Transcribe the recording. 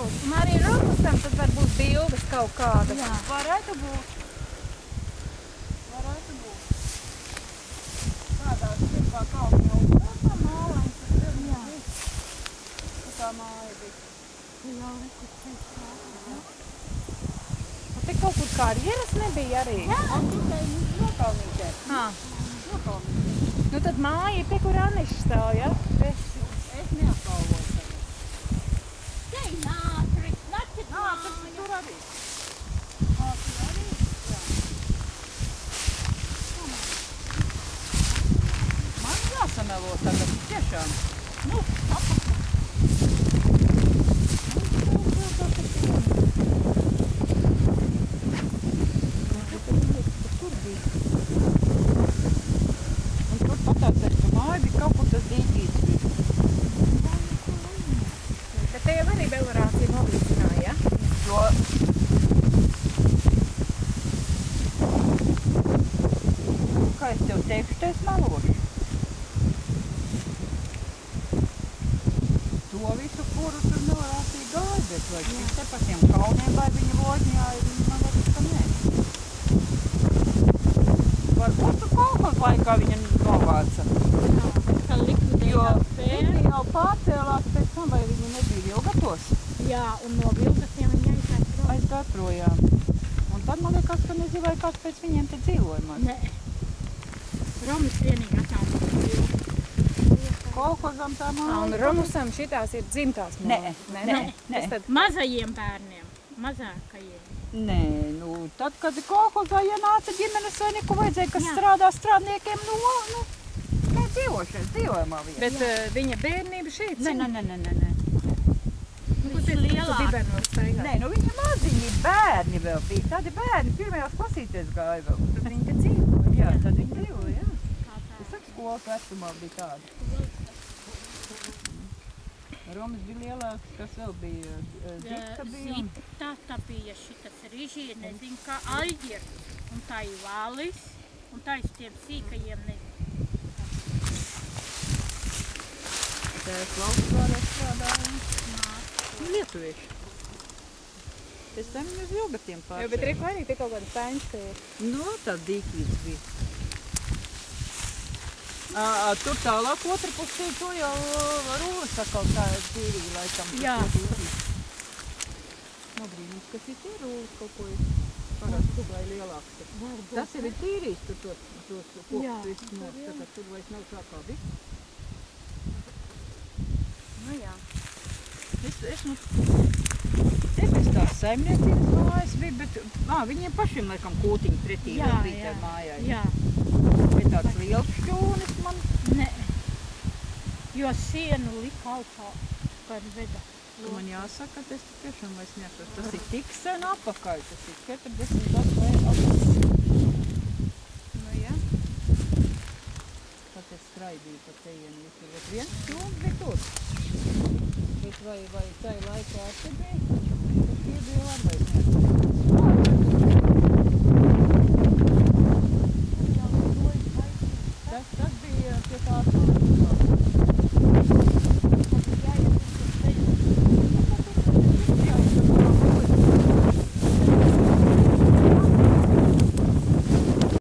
Un arī Romusam tad var būt bildes kaut kādas. Jā. Varētu būt. Tādās ir kā kaut jau tā mālēm, tas ir tā māja bija. Te kaut kur karjeras nebija arī. Un tikai nokalnītē. Nu tad māja ir pie, kur Aniša stāv, ja? Es neapkalvoju tagad. Tur arī. Tur arī? Jā. Man jāsamelo tagad, tiešām. Nu, teikšu, melošu. To visu, kuru tur nevarāsīja gāja, bet vai šis te pa tiem kalniem vai viņa loģņā ir, man liekas, ka nē. Varbūt tur kolhos laikā viņa novāca. Jo viņi jau pārcēlās pēc tam, vai viņi nebija Vilgatos. Jā, un no Vilgatiem viņi aizgāja projām. Un tad man liekas, ka nezinu, vai kāds pēc viņiem te dzīvoja maz. Nē. Romas vienīgi atnāca. Kolhozam tā māja. Un Romusam šitās ir dzimtās mājas. Nē. Mazajiem bērniem, mazākajiem. Nē, nu, tad, kad kolhozā ienāca ģimenes vai neko vajadzēja, kas strādā strādniekiem, kā dzīvojamā vieta. Bet viņa bērnība šeit? Nē. Kur pēc dibenos staigā? Nē, nu viņa maziņi bērni vēl bija. Tādi bērni pirmajās klasītēs gāja vēl. Tad viņi te dzīvoja? Jā, tad viņi dzīvoja, jā. Es saku, skolas vecumā bija tāda. Romas bija lielāks, kas vēl bija? Zita bija? Zita bija šitas riži, nezinu kā aļģers. Un tā ir valis, un tā ir tiem sīkajiem nezinu. Tēs lauksvārē strādāja. Lietuvieši. Pēc tam viņi uz Vilgatiem pārcēla. Jā, bet Rīku arī te kaut kāda pēņas te ir. Nu, tā dīkvīts bija. Tur tālāk otra pusē to jau rūlis atkal tā tīrīja, laikam. Jā. Nobrīnums, kas ir tie rūlis kaut ko ir parasti, vai lielāks. Tas ir tīrījis tur tos kokus visu nos, tad tur vairs nav tā kā viss. Nu jā. Te bez tās saimniecības mājas bija, bet viņiem pašiem laikam kūtiņi pretī vēl bija tā mājai. Jā. Bet tāds liels šķūnis man. Nē. Jo sienu lika augšā, kad veda. Man jāsaka, ka es tiešām vairs neatceros. Tas ir tik sen apakaļ, tas ir 40 gadu vai apakaļ.